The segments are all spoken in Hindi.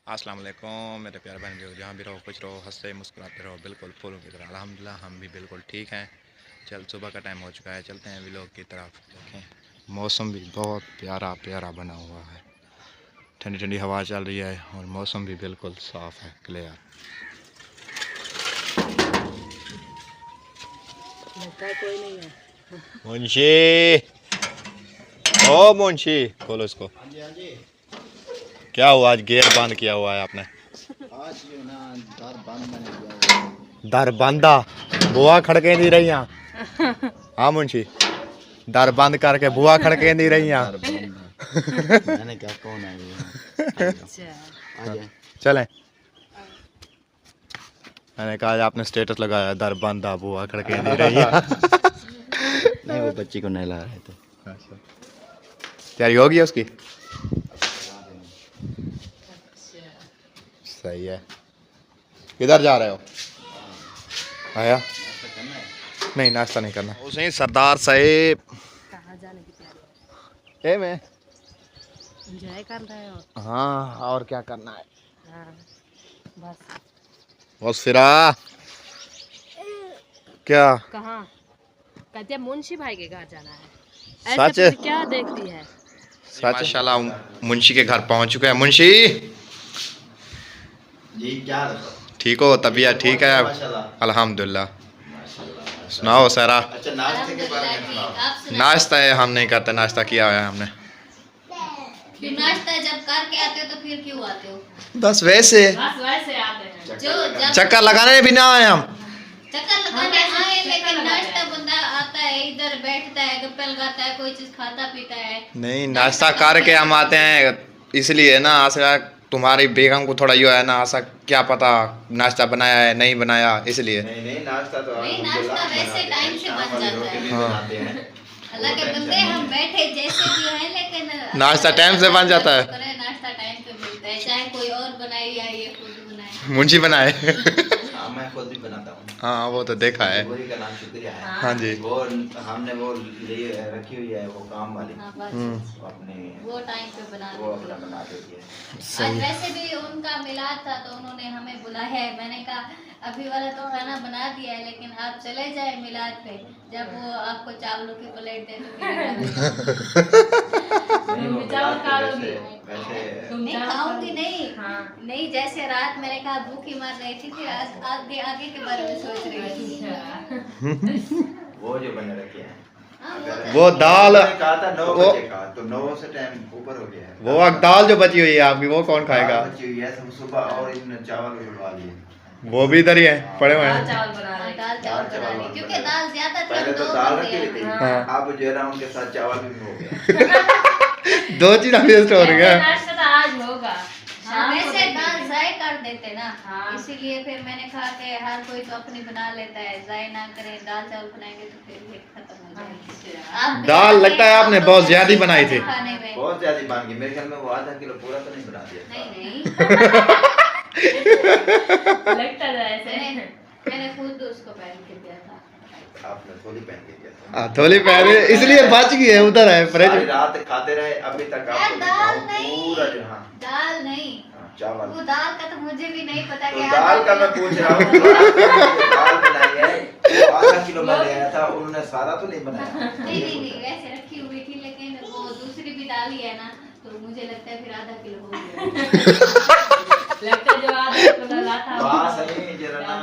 अस्सलाम वालेकुम मेरे प्यारे बहन जो जहाँ भी रहो खुश रहो हंसते मुस्कुराते रहो बिल्कुल फूलों की तरह अल्हम्दुलिल्लाह हम भी बिल्कुल ठीक हैं। चल सुबह का टाइम हो चुका है, चलते हैं व्लॉग की तरफ। देखें मौसम भी बहुत प्यारा प्यारा बना हुआ है, ठंडी ठंडी हवा चल रही है और मौसम भी बिल्कुल साफ़ है, क्लियर। कोई नहीं है। मुंशी, ओ मुंशी खोलो इसको। क्या हुआ, आज गेट बंद किया हुआ है आपने? आज जो ना दर बंद मैंने किया हुआ दर बंदा बुआ खड़के नहीं रही यहाँ। हाँ मुंशी, दर बंद करके बुआ खड़के नहीं रही यहाँ। दर बंद है। मैंने क्या कौन है ये? अच्छा आ जाए। चलें। मैंने कहा आज आपने स्टेटस लगाया दर बंदा बुआ खड़के नहीं रही यहाँ। नहीं वो बच्ची को नहला रहे थे। तैयारी होगी उसकी? सही है। किधर जा रहे हो? आया नहीं, नाश्ता नहीं करना। उसे सरदार साहेब कहाँ जाने की तैयारी? ए मैं एंजॉय कर रहे हो? हाँ, और क्या करना है। हाँ बस। बस फिरा क्या कहाँ? कहते हैं मुंशी भाई के घर जाना है। सच? ऐसे क्या देखती है? माशाल्लाह मुंशी के घर पहुंच चुके हैं। मुंशी जी क्या? ठीक हो? तबीयत ठीक है? अल्हम्दुलिल्लाह। सुनाओ सारा। अच्छा नाश्ते के बारे में सुनाओ। नाश्ता है, हम नहीं करते, नाश्ता किया हुआ है हमने। फिर नाश्ता जब करके आते हो तो फिर क्यों आते हो? बस वैसे बस वैसे आते हैं। जो जब चक्कर लगाने भी ना आए हम। चक्कर लगाने आए लेकिन नाश्ता बंदा आता है, इधर बैठता है, गप्पे लगाता है, कोई चीज खाता पीता है। नहीं, नाश्ता करके हम आते हैं इसलिए ना। आशा तुम्हारी बेगम को थोड़ा यो है ना, आशा क्या पता नाश्ता बनाया है नहीं बनाया, इसलिए। नहीं नाश्ता तो नहीं, नाश्ता वैसे टाइम से बन जाता है। हाँ। हालांकि बंदे हम बैठे जैसे भी हैं लेकिन नाश्ता टाइम से बन जाता है। नाश्ता टाइम पे मिलता है, चाहे कोई और बनाए या ये खुद बनाए। मुंशी बनाए। हाँ मैं खुद भी बनाता हूँ। हाँ वो तो देखा है। वही का नाम शुक्रिया है। हाँ जी। वो हमने वो लिए रखी हुई है वो काम वाली। हाँ बस वो अपने वो टाइम पे बना वो देती अपना है। बना देती है। आज वैसे भी उनका मिलाद था तो उन्होंने हमें बुलाया है। मैंने कहा अभी वाला तो खाना बना दिया है लेकिन आप चले जाए मिलाद पे, जब वो आपको चावलों की प्लेट दे नहीं वो चावल खा वैसे लोगी? वैसे नहीं खाऊंगी नहीं। हाँ। नहीं, जैसे रात मैंने कहा भूखी मार रही थी फिर आज आगे आगे के बारे में सोच रही थी। वो जो बने रखे हैं। हाँ, अगर वो दाल मैंने कहा था 9 वो- बजे का तो 9 से टाइम ऊपर हो गया है। वो दाल जो बची हुई है आपकी, वो कौन खाएगा? दाल बची हुई है सब सुबह और इन चावल भी बनवा लिए। वो भी इधर ही है, पड़े हुए दाल हैं। चावल बना हाँ, रहे। दाल चावल बना ली क्योंकि दाल ज्यादा थी। पहले हम तो दो दाल बंदे रखी हैं। थी। हाँ। अब जो है ना उनके साथ चावल भी हो गया। दो चीज वेस्ट हो रही है। नाश्ता तो आज होगा। हाँ, शाम को वैसे देखेंगे। दाल जाए कर देते ना। हाँ। इसीलिए फिर मैंने कहा कि हर कोई तो अपनी बना लेता है, जाए ना करें। दाल चावल बनाएंगे तो फिर ये खत्म हो जाएगी। आप भी दाल आते लगता है हैं, आपने आप बहुत लोग ज्यादा ही बनाई थी। खाने में। बहुत ज्यादा बन गई मेरे ख्याल में वो आधा किलो पूरा तो नहीं बना दिया। नहीं लगता है ऐसे। मैंने खुद उसको पहन के दिया था। आपने थोड़ी पहन के दिया था। थोड़ी पहले इसलिए बच गई है, उधर है सारी फ्रिज। रात खाते रहे अभी तक यार आपको दाल दिखाऊं नहीं, पूरा जो हाँ दाल नहीं, चावल। वो दाल का तो मुझे भी नहीं पता तो कि दाल का मैं पूछ रहा हूँ दाल बनाई है वो आधा किलो मैं ले आया था उन्होंने सारा तो नहीं बनाया। नहीं वैसे रखी हुई थी लेकिन वो दूसरी भी डाली है ना तो मुझे लगता है फिर आधा किलो हो गया। लगता है जो आधा किलो लाता पास है जरा ना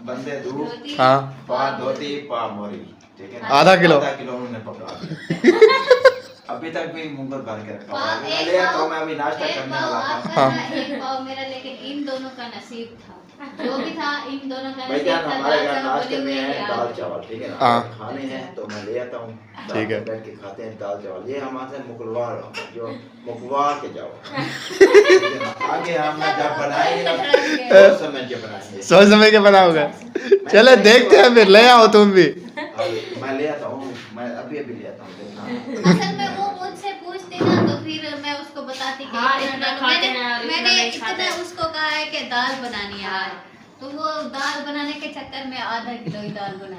बंदे दूध हाँ। पा धोती पा मोरी ठीक है ना? आधा किलो उन्होंने पकड़ा दिया। अभी तक भी मुंह पर भर के रखा हुआ है। मैं लिया तो मैं अभी नाश्ता करने वाला था। हाँ। एक पाव मेरा, लेकिन इन दोनों का नसीब था जो भी था, इन दोनों का भाई नसीब जान था। हमारे दाल घर चावल नाश्ते बने में हुए है हैं। दाल चावल ठीक है ना? हाँ। खाने हैं तो मैं ले आता हूँ। ठीक है। बैठ के खाते हैं दाल चावल। ये हमारे मुकलवार जो मुकवा के जाओ। ठीक है ना? आगे हमने जब बनाएंगे ना उस समय जब बनाएंगे। सोच समझ के बनाओगे। चलो देखते हैं, फिर ले आओ तुम भी। मैं ले आता हूँ, मैं अभी ले आता हूँ देखना। असल में वो मुझसे पूछती ना तो फिर मैं उसको बताती कि हाँ, इतना इतना मैंने खाते हैं और इतना मैंने नहीं खाते इतना हैं। उसको कहा है कि दाल बनानी है आज, तो वो दाल बनाने के चक्कर में आधा किलो ही दाल बना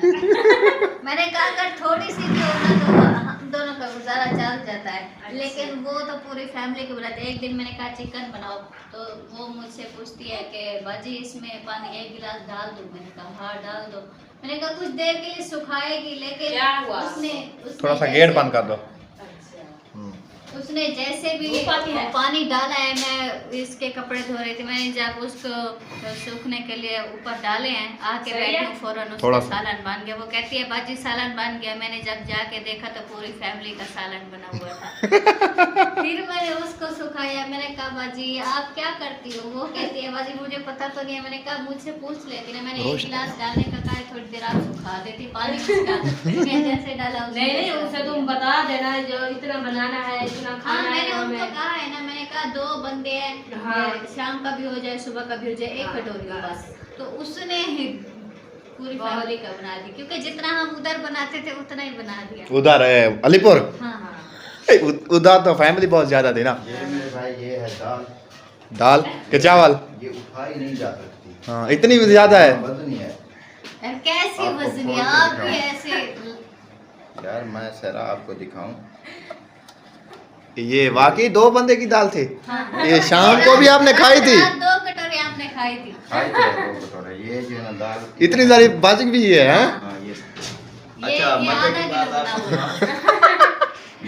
मैंने कहा अगर थोड़ी सी भी होना तो दोनों का गुजारा चल जाता है। लेकिन वो तो पूरी फैमिली को बुलाते। एक दिन मैंने कहा चिकन बनाओ, तो वो मुझसे पूछती है कि बाजी इसमें पानी 1 गिलास डाल दूं। मैंने कहा हाँ डाल दो। मैंने कहा कुछ देर के लिए सुखाएगी, लेकिन क्या हुआ? उसने थोड़ा सा जैसे- गेट बंद कर दो। उसने जैसे भी धूप आती है। पानी डाला है, मैं इसके कपड़े धो रही थी, मैंने जब उसको सूखने के लिए ऊपर डाले हैं, आके सही है। बैठी हूँ, फौरन थोड़ा उसका सा। सालन बन गया। वो कहती है बाजी सालन बन गया। मैंने जब जाके देखा तो पूरी फैमिली का सालन बना हुआ था। फिर मैंने उसको सुखाया। मैंने कहा बाजी आप क्या करती हो? वो कहती है बाजी मुझे पता तो नहीं है। मैंने कहा मुझसे पूछ लेती ना, मैंने 1 गिलास डालने का कहा है, थोड़ी देर आप सुखा देती पानी उसका। मैं जैसे डाला नहीं नहीं, उसे तुम बता देना जो इतना बनाना है, इतना हाँ खाना मैंने है उनको हमें। कहा है ना, मैंने कहा 2 बंदे हैं, हाँ। शाम का भी हो जाए सुबह का भी हो जाए, 1 हाँ, कटोरी हो बस। तो उसने ही पूरी बहुत- फैमिली का बना दी, क्योंकि जितना हम उधर बनाते थे उतना ही बना दिया। उधर है अलीपुर, हाँ हाँ उधर तो फैमिली बहुत ज्यादा थी ना। ये मेरे भाई ये है दाल, दाल के चावल, ये उठाई नहीं जा सकती। हाँ इतनी भी ज्यादा है। वजनी है यार कैसी आपको वजनी खोल के आप भी दिखाऊं? ऐसे। यार मैं सरा आपको दिखाऊं। ये वाकई 2 बंदे की दाल थी। हाँ। ये शाम को भी आपने खाई थी। रात 2 कटोरी आपने खाई थी। खाई थे 2 कटोरे। ये जो है ना दाल इतनी सारी बाजिक भी है हैं? हाँ ये ये अच्छा मजे आधा की बात किलो आपको बना हुआ। सुनाऊं।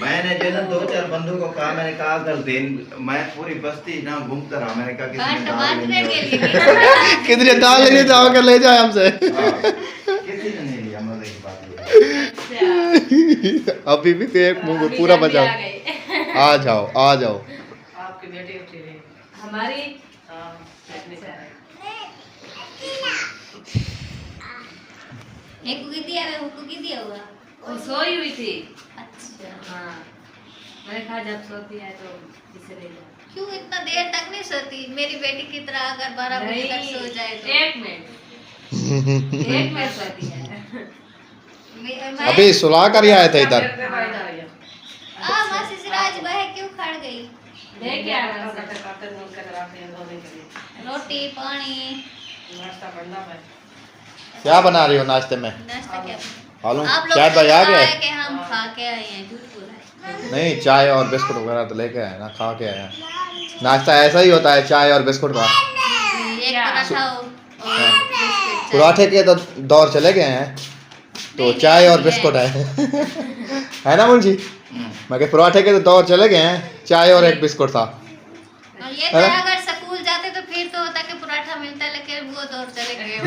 मैंने जो है ना 2-4 बंदों को कहा, मैंने कहा अगर दिन मैं पूरी बस्ती ना घूमता रहा, मैंने कहा किसी ने दाल बांटने लेनी के हो लिए कितनी दाल लेनी था आकर ले जाए हमसे। हाँ, किसी ने नहीं लिया। मजे की बात ये है। अभी भी तो एक मुंह में पूरा बचा। आ जाओ आ जाओ। आपकी बेटी उठी रही हमारी। हाँ, अच्छा। एक कुकी दिया है, वो कुकी दिया हुआ। वो सोई हुई थी। अच्छा हाँ, मैंने कहा जब सोती है तो इसे ले जाओ। क्यों इतना देर तक नहीं सोती? मेरी बेटी की तरह अगर 12 बजे तक सो जाए तो। 1 मिनट 1 मिनट सोती है। अभी सुला कर ही आए थे इधर। मासी सिराज बह क्यों खड़ गई? लेके आना धोने के लिए। रोटी पानी नाश्ता बनना है। क्या बना रही हो नाश्ते में? नाश्ता क्या? मालूम आप लोग चाय तो आ गए? कि हम खा के आए हैं, झूठ बोल रहे हैं। नहीं चाय और बिस्कुट वगैरह तो लेके आए ना, खा के आए हैं। नाश्ता ऐसा ही होता है, चाय और बिस्कुट का। एक पराठा और बिस्किट। पराठे के तो दौर चले गए हैं, तो नहीं, चाय और नहीं, बिस्कुट है। है ना मुंशी? मैं कह पराठे के तो दौर चले गए हैं, चाय और एक बिस्कुट था। और ये है था ना? अगर स्कूल जाते तो फिर तो होता कि पराठा मिलता है, लेकिन वो दौर चले गए।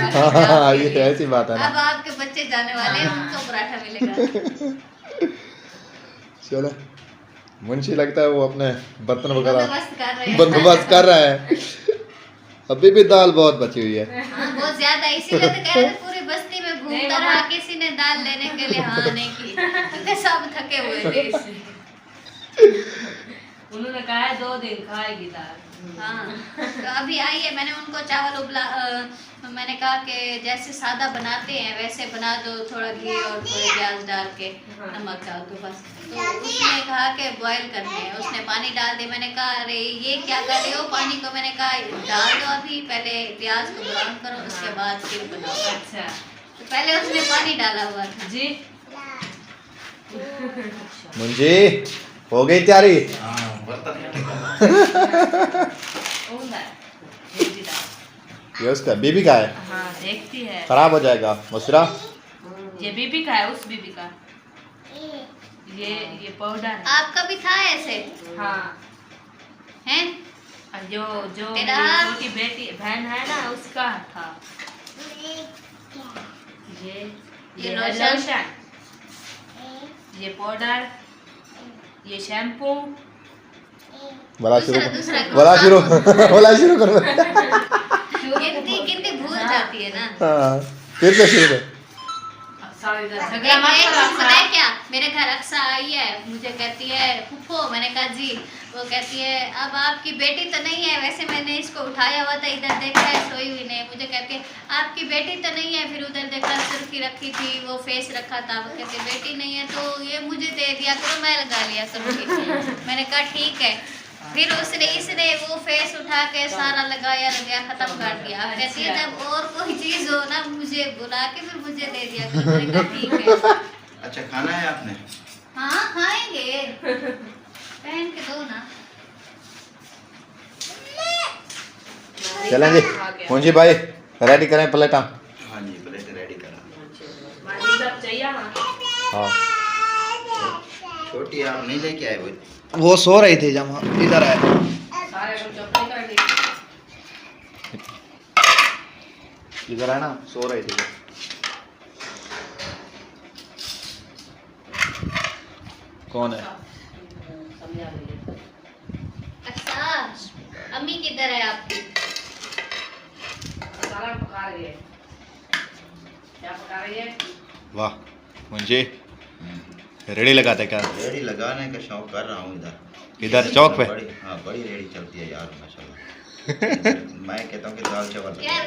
हाँ ये ऐसी बात है अब ना। आपके बच्चे जाने वाले हैं, उनको पराठा मिलेगा। चलो मुंशी लगता है वो अपने बर्तन वगैरह बंदोबस्त कर रहे हैं। बंदोबस्त कर रहा है। अभी भी दाल बहुत बची हुई है। हाँ, बहुत ज्यादा, इसीलिए तो कह रहे थे पूरी बस्ती में घूमता रहा, किसी ने दाल लेने के लिए हाँ नहीं की, क्योंकि सब थके हुए थे इससे। उन्होंने कहा है 2 दिन खाएगी दाल। हाँ तो अभी आई है, मैंने उनको चावल मैंने कहा कि जैसे सादा बनाते हैं वैसे बना दो, थोड़ा घी और थोड़े प्याज डाल के, नमक डाल दो बस। तो उसने कहा कि बॉईल करने हैं, उसने पानी डाल दिया। मैंने कहा अरे ये क्या कर रहे हो पानी को? मैंने कहा डाल दो, अभी पहले प्याज को ब्राउन करो, उसके बाद फिर बनाओ। अच्छा तो पहले उसने पानी डाला हुआ था। जी। मुंशी हो गई तैयारी? हाँ, बर्तन उंदा भेजी दाल। ये उसका बीबी का है, हाँ देखती है। खराब हो जाएगा मसरा। ये बीबी का है, उस बीबी का। ये पाउडर है। आपका भी था ऐसे? हाँ, हैं? और जो जो तेरा? मेरी छोटी बेटी बहन है ना, उसका था। ये लोशन, ये पाउडर, ये शैम्पू। बोला शुरू दूसरा बोला शुरू बोला शुरू करो। कितनी भूल जाती है ना। हाँ, फिर से शुरू कर। सॉरी एक झगड़ा मत एक करो दिन पता है अपना। क्या, मेरे घर अक्सा आई है, मुझे कहती है फूफो। मैंने कहा जी। वो कहती है अब आपकी बेटी तो नहीं है, वैसे मैंने इसको उठाया हुआ था, इधर देखा है सोई हुई ने। मुझे कहती है आपकी बेटी तो नहीं है, फिर उधर देखा सुर्खी रखी थी, वो फेस रखा था। वो कहती है बेटी नहीं है तो ये मुझे दे दिया करो, मैं लगा लिया करूँगी। मैंने कहा ठीक है। फिर इसने वो फेस उठा के सारा लगाया खत्म कर दिया। अब कहती है जब और कोई चीज हो ना मुझे बुला के फिर मुझे दे दिया करो। मैंने कहा ठीक है। अच्छा खाना है आपने? हाँ खाएंगे, पहन के दो ना। चलें जी मुंशी भाई, रेडी करें प्लेटा। हाँ जी प्लेट रेडी करा। मानी सब चाहिए हाँ। हाँ छोटी आप नहीं लेके आए वो सो रही थी जब हम इधर आए। सारे को चप्पल कर दी। इधर है ना, सो रही थी। कौन है? समझा लीजिए। अच्छा अम्मी किधर है आपकी? सारा पका रही है। क्या पका रही है? वाह मुंशी, रेडी लगाते क्या? रेडी लगाने का शौक कर रहा हूँ इधर। इधर चौक पे? बड़ी हाँ बड़ी रेडी चलती है यार माशाल्लाह। मैं कहता हूँ कि दाल चावल यार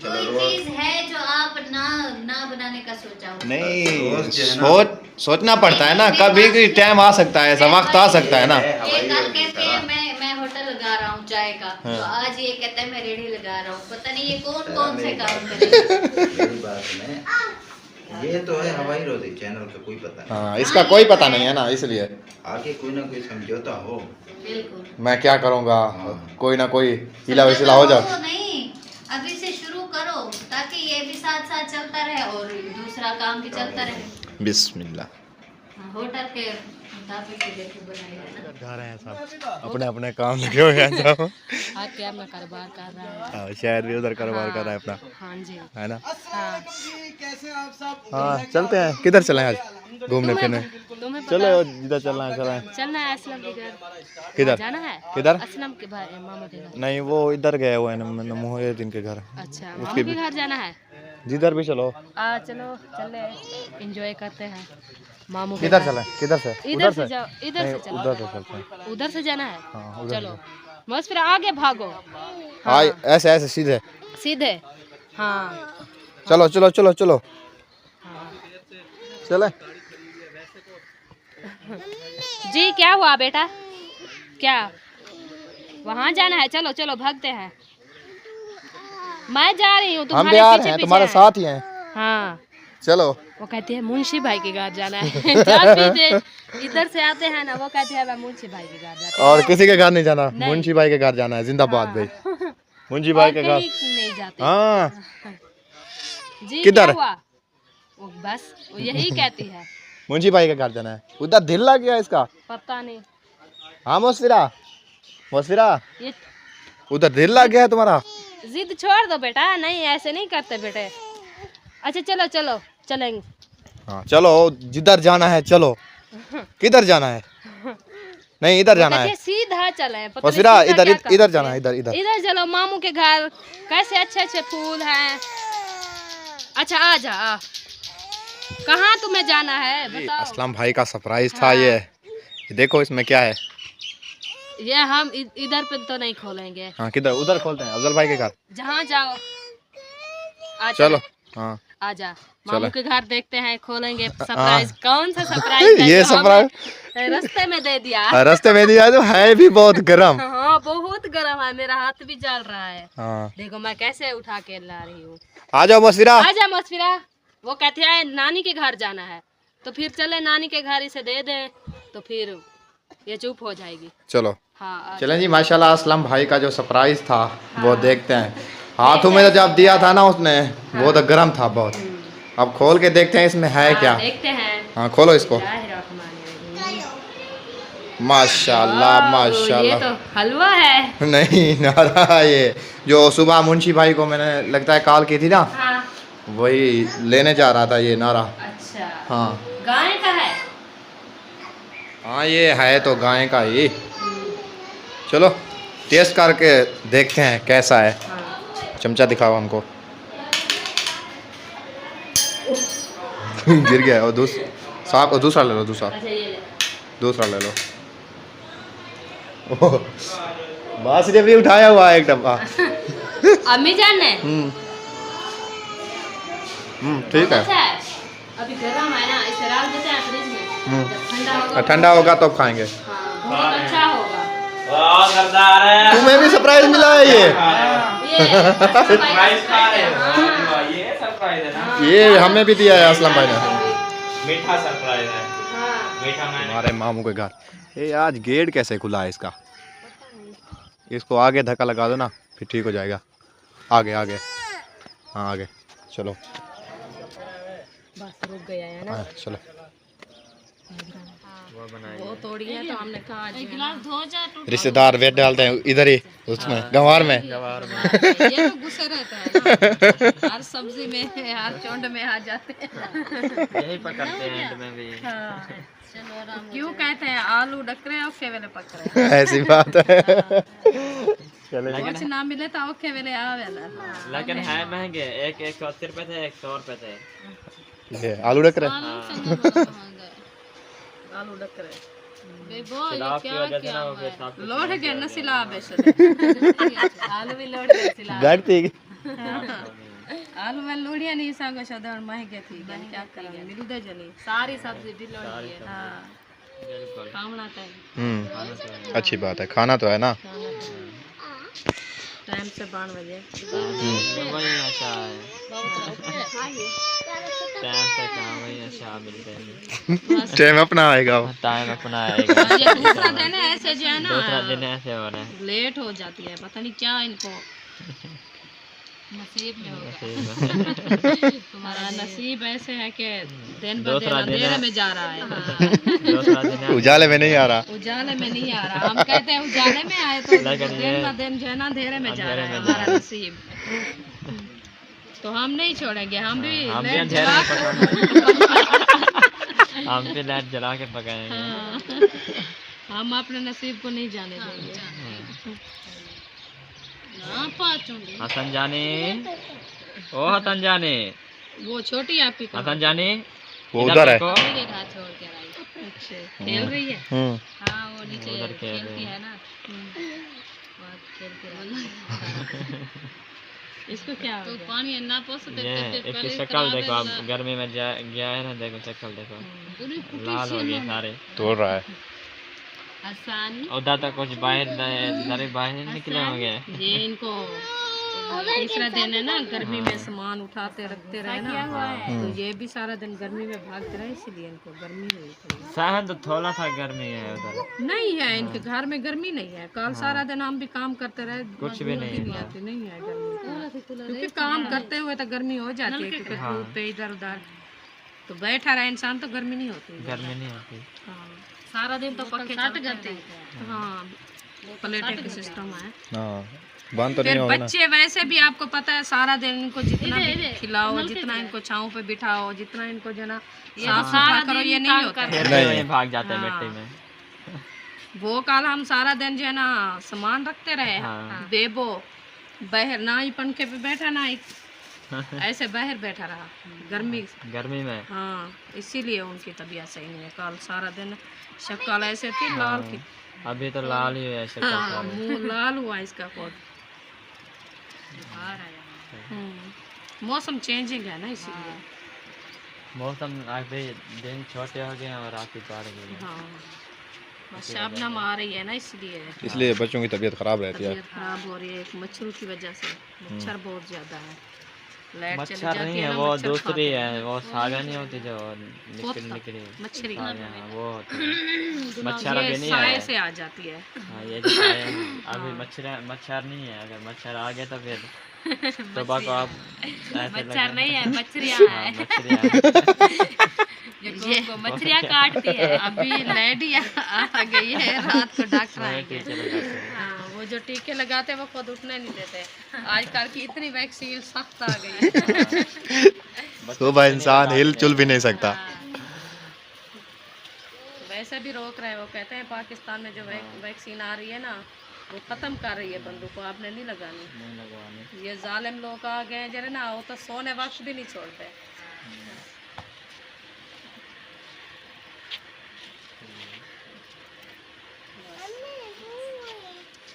चलो कोई रोज चीज है जो आप ना बनाने का सोचा हो? नहीं, रोज जो है ना- सोचना पड़ता है ना, कभी भी टाइम आ सकता है, ऐसा वक्त आ सकता है ना। ये हवाई कल रोटी कहती है सारा। मैं होटल लगा रहा हूँ चाय का, हाँ। तो आज ये कहता है मैं रेडी लगा रहा हूँ। पता नहीं ये कौन सारा कौन से मेरी काम बात- करेगा। मेरी बात में ये तो है हवाई रोटी चैनल का कोई पता नहीं। हाँ, इसका कोई पता नहीं है ना, इसलिए आगे कोई ना कोई समझौता हो। बिल्कुल मैं क्या करूँगा, हाँ। कोई ना कोई हिला विसिला हो जाए। नहीं अभी से शुरू करो ताकि ये भी साथ साथ चलता रहे और दूसरा काम भी चलता रहे। बिस्मिल्लाह। हाँ, होटल के मुताबिक ही देखो बनाया है ना। जा रहे हैं सब अपने अपने काम लगे हुए हैं सब। आज क्या अपना कारोबार कर रहा है? हाँ, शायद भी उधर कारोबार कर रहा है अपना, हाँ जी। है ना। हाँ। हाँ चलते हैं, किधर चलें आज घूमने फिरने? तुम्हें चलो जिधर चलना है चलें। चलना है असलम के घर। किधर? जाना है? किधर? असलम के भाई मामा के घर। नहीं वो इधर गए हुए हैं मोहिउद्दीन के घर। अच्छा उसके मामा के भी- घर जाना है। जिधर भी चलो। चलो चले एंजॉय करते हैं मामू के किधर घर। चलें? किधर से? इधर से जाओ, इधर नहीं, से चलो। उधर से चलते हैं। उधर से जाना है। हाँ उधर चलो बस फिर आगे भागो। हाँ ऐसे ऐसे सीधे सीधे। हाँ चलो चलो चलो चलो हाँ। चले। जी क्या हुआ बेटा? क्या वहाँ जाना है? चलो चलो भागते हैं। मैं जा रही हूँ हम तुम्हारे भी आ रहे पीछे हैं, पीछे तुम्हारे हैं। साथ ही हैं। हाँ चलो। वो कहती है मुंशी भाई के घर जाना है। जब भी इधर से आते हैं ना वो कहती है मैं मुंशी भाई के घर जाते हैं। और किसी के घर नहीं जाना, नहीं। मुंशी भाई के घर जाना है। जिंदाबाद भाई, मुंशी भाई और के घर। कहीं नहीं जाते। हाँ जी किधर? क्या हुआ? वो बस वो यही कहती है। मुंशी भाई के घर जाना है। उधर दिल लग गया इसका। पता नहीं हाँ मुस्फिरा, मुस्फिरा ये उधर दिल लग गया है तुम्हारा। जिद छोड़ दो बेटा, नहीं ऐसे नहीं करते बेटे। अच्छा चलो चलो चलेंगे। हाँ चलो जिधर जाना है चलो। किधर जाना है? नहीं इधर जाना है। सीधा चले। पता नहीं मुस्फिरा सीधा इधर क्या करते इधर जाना है, हैं। इधर इधर। इधर चलो मामू के घर। कैसे अच्छे अच्छे फूल हैं। अच्छा आ जा आ। कहाँ तुम्हें जाना है बताओ। असलम भाई का सरप्राइज था ये देखो इसमें क्या है। ये हम इधर पे तो नहीं खोलेंगे। हाँ किधर? उधर खोलते हैं अफजल भाई के घर। जहाँ जाओ आ चलो हाँ आजा चलो। मामू के घर देखते हैं, खोलेंगे। सरप्राइज कौन सा सरप्राइज है ये जो हमें सरप्राइज रास्ते में दे दिया। रास्ते में दिया जो है भी बहुत गर्म। हाँ बहुत गर्म है, मेरा हाथ भी जल रहा है। हाँ देखो मैं कैसे उठा के ला रही हूँ। आ जाओ मुस्फिरा। आजा मसफिरा। वो कहते हैं नानी के घर जाना है, तो फिर चले नानी के घर इसे दे दें तो फिर ये चुप हो जाएगी। चलो हाँ चलें जी। माशाल्लाह असलम भाई का जो सरप्राइज था वो देखते हैं। हाथों में जब दिया था ना उसने वो तो गर्म था बहुत। अब खोल के देखते हैं इसमें है क्या। देखते हैं। हाँ खोलो इसको। माशाल्लाह ये माशाल्लाह। तो हलवा है। नहीं नारा ये जो सुबह मुंशी भाई को मैंने लगता है कॉल की थी ना, हाँ वही लेने जा रहा था ये नारा। अच्छा हाँ गाय का है। हाँ ये है तो गाय का ही। चलो टेस्ट करके देखते हैं कैसा है। हाँ। चमचा दिखाओ हमको। गिर गया। और दूसरा ले लो, दूसरा अच्छा ये ले। दूसरा ले लो। ओह, बांसुरी भी उठाया हुआ है एक डब्बा। अम्मी जान ने। ठीक है। अच्छा है। अभी गर्म है ना, इसे डाल देते हैं फ्रिज में। जब ठंडा होगा ठंडा होगा तो खाएंगे। हाँ, बहुत अच्छा होगा। तुम्हें भी सरप्राइज मिला है ये। ये सरप्राइज खा रहे हो। ये सरप्राइज है ना, ये हमें भी दिया है असलम भाई ने। मीठा सरप्राइज है। हाँ हमारे मामू के घर। ये आज गेट कैसे खुला है इसका? इसको आगे धक्का लगा दो ना, फिर ठीक हो जाएगा। आगे आगे, हाँ आगे चलो। बस रुक गया है ना। हाँ, चलो। वो तोड़ी है तो हमने कहा आज गिलास धो जा। रिश्तेदार वेट डालते हैं इधर ही, उसमें गंवार में। ये तो गुस्से रहता है ना, हर सब्जी में हर चोंड में आ जाते हैं। यही पकड़ते हैं एंड में भी। हाँ। क्यों कहते हैं आलू डकरे औखे वेले पकड़े? ऐसी बात है। कुछ ना मिले तो औखे वेले आवे ना। लेकिन है महंगे, एक 180 रुपए थे, एक 100 रुपए थे। ये आलू डकरे। आलू डकरे सिलाब की वजह से ना वो फिर सब कुछ लोड के न सिला बेसले। आलू भी लोड के सिला। बैठती है। आलू में लोड़िया नहीं सांगो शदर महंगे थी, क्या करें मिल दे जनी सारी सब्जी भी लोड़ी है। हां बिल्कुल खाना चाहिए। अच्छी बात है, खाना तो है ना। टाइम से 12 बजे वही अच्छा है, टाइम से काम वही अच्छा मिलते हैं। टाइम अपना आएगा वो। टाइम अपना आएगा। ये दूसरा दिन ऐसे जो है ना, दूसरा दिन ऐसे हो रहा है, लेट हो जाती है, पता नहीं क्या इनको नसीब में होगा। तुम्हारा नसीब ऐसे है कि दिन ब दिन अंधेरे में जा रहा है। दूसरा दिन उजाले में नहीं आ रहा। उजाले में नहीं आ रहा। हम कहते हैं उजाले में आए तो दिन ब दिन जो है ना अंधेरे में जा रहा है हमारा नसीब। तो हम नहीं छोड़ेंगे, हम भी लाइट जला हम भी लाइट जला के पकाएंगे। हम अपने नसीब को नहीं जाने देंगे। हसन जानी, ओ हसन जानी, वो छोटी आपकी हसन जानी वो उधर है। अच्छा खेल रही है। हाँ वो नीचे उधर खेल खेलती है ना। इसको क्या तो पानी ना पोसते ये इसकी शक्ल देखो, आप गर्मी में गया है ना, देखो शक्ल देखो, लाल हो गई सारे। तोड़ रहा है। आसानी उधर तक कुछ बाहर निकले होंगे। ये इनको तीसरा दिन है ना, गर्मी में सामान उठाते रखते रहे ना, तो ये भी सारा दिन गर्मी में भागते रहे, इसलिए इनको गर्मी हुई थोड़ी। शायद तो थोड़ा सा गर्मी है उधर। नहीं है इनके घर में गर्मी नहीं है। कल सारा दिन हम भी काम करते रहे, कुछ भी नहीं आती नहीं है गर्मी, क्योंकि काम करते हुए तो गर्मी हो जाती है, क्योंकि धूप पे इधर उधर तो बैठा रहे इंसान तो गर्मी नहीं होती। गर्मी नहीं होती। हाँ, सारा दिन तो पक्के चलते हैं। हाँ प्लेटें का सिस्टम है। हाँ बंद तो नहीं फिर होगा ना। बच्चे वैसे भी आपको पता है, सारा दिन इनको जितना भी खिलाओ, जितना इनको छांव पे बिठाओ, जितना इनको जो ना साफ सुथरा करो, ये नहीं होता। नहीं भाग जाते हैं मिट्टी में। वो कल हम सारा दिन जो है ना सामान रखते रहे, बेबो बाहर ना ही पंखे पे बैठा ना ही ऐसे बाहर बैठा रहा गर्मी में। हाँ इसीलिए उनकी तबीयत सही नहीं है। कल सारा दिन शक्ल ऐसे थी लाल की। अभी तो लाल ही है शक्ल। हाँ, मुंह लाल हुआ इसका कोट। मौसम चेंजिंग है ना, इसीलिए मौसम अभी दिन छोटे हो गए और रात बढ़ गई। हाँ बस शबनम आ रही है ना, इसलिए बच्चों की तबीयत खराब रहती है। तबीयत खराब हो रही है, एक मच्छरों की वजह से। मच्छर बहुत ज्यादा है। लाइट चली मच्छर जाती नहीं है है, ना, वो मच्छर दूसरी खाते है, वो सागा नहीं होती जो निकली मच्छरी वो होती है। मच्छर अभी नहीं साए आया। से आ जाती है। हाँ ये जो साए अभी मच्छर नहीं है। अगर मच्छर आ गए तो फिर सुबह को आप मच्छर नहीं है, मच्छरियाँ हैं। ये मच्छरियाँ काटती है। अभी लेडी आ गई है, रात को डॉक्टर आएंगे। हाँ, वो जो टीके लगाते हैं वो खुद उठने नहीं देते। आजकल की इतनी वैक्सीन सख्त आ गई है। सुबह इंसान हिल चुल भी नहीं सकता। वैसे भी रोक रहे हैं, वो कहते हैं पाकिस्तान में जो वैक्सीन आ रही है ना, वो खत्म कर रही है बंदूक को, आपने नहीं लगानी। ये जालिम लोग आ गए जरा ना, वो तो सोने वक्त भी नहीं छोड़ते।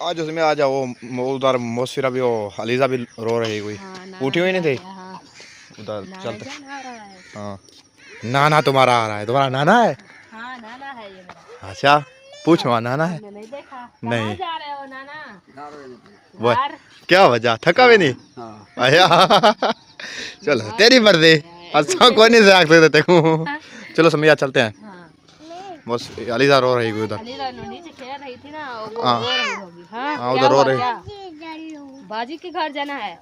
आज उसमें आ जाओ, उधर मोसफिरा भी, वो अलीजा भी रो रही हुई। उठी हुई नहीं थी उधर चलते। हाँ नाना तुम्हारा आ रहा है। तुम्हारा नाना है? हाँ नाना है ये मेरा। अच्छा पूछ वहाँ नाना है? नहीं देखा। नहीं जा रहे हो नाना? वो क्या वजह, थका भी नहीं? आया चलो तेरी मर्जी, अच्छा कोई नहीं से आग सकते। चलो समिया चलते हैं। बस अलीजा रो रही है उधर। अलीजा नीचे खेल रही थी ना, वो हाँ। रो रही होगी। हाँ, हाँ, क्या उधर रो हुआ, रही। क्या? बाजी के घर जाना है।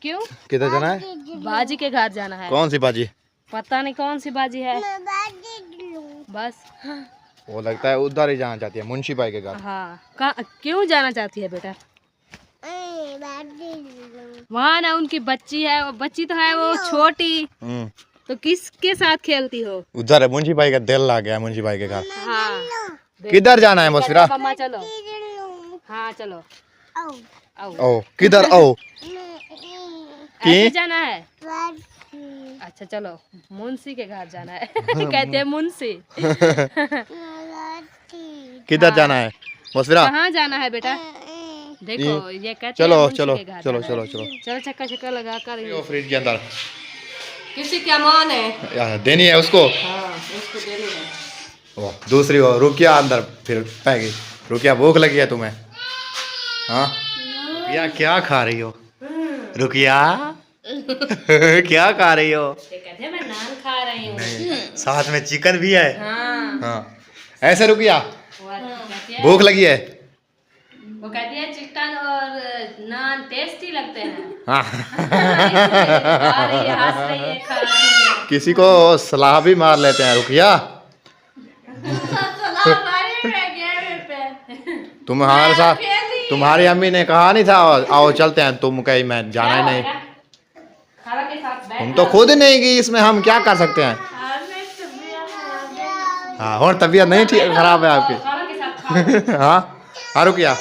क्यों? किधर जाना है? बाजी के घर जाना है। कौन सी बाजी? पता नहीं कौन सी बाजी है। बस। वो लगता है उधर ही जाना चाहती है, मुंशी भाई के घर। हाँ, क्यों जाना चाहती है बेटा? वहाँ ना उनकी बच्ची है, वो बच्ची तो है वो छोटी, तो किसके साथ खेलती हो? उधर है मुंशी भाई का दिल लग गया, मुंशी भाई के घर। हाँ। किधर जाना है मुसफिरा? मम्मा चलो। हाँ चलो। आओ। ओ किधर ओ ऐसे जाना है? अच्छा चलो, मुंशी के घर जाना है। कहते हैं मुंशी। किधर जाना है मुसफिरा? कहाँ जाना है बेटा? देखो ये कहते चलो हैं मुंशी चलो के घर चलो जाना चलो है। चलो चलो चक्का चक्का लगा कर। वो फ्रिज के अंदर किसी क्या मान है? यार, देनी है उसको। हाँ, उसको देनी है। ओ दूसरी हो रुकिया अंदर फिर पाएगी। रुकिया भूख लगी है तुम्हें? हाँ रुकिया क्या खा रही हो? रुकिया क्या खा रही हो? ये कहते हैं मैं नान खा रही हूँ। नहीं, साथ में चिकन भी है। हाँ। हाँ ऐसे रुकिया वो कहती है, भूख लगी है। वो कहती है चिकन और नान टेस्टी लगते हैं। हाँ खा रही है, हंस रही है, खा रही है। किसी को सलाह भी मार लेते हैं। रुकिया तुम्हारे साथ तुम्हारी अम्मी ने कहा नहीं था आओ चलते हैं, तुम कहीं मैं जाना ही नहीं। खाला के साथ बैठ। तुम तो खुद नहीं गई, इसमें हम क्या कर सकते हैं? हाँ और तबीयत नहीं ठीक खराब है आपकी? खाला के साथ खाओ। हाँ हाँ रुकिया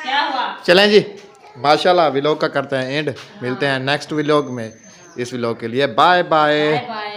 क्या हुआ? चलें जी। माशाल्लाह व्लॉग का करते हैं एंड, मिलते हैं नेक्स्ट व्लॉग में। इस व्लॉग के लिए बाय बाय। बाय।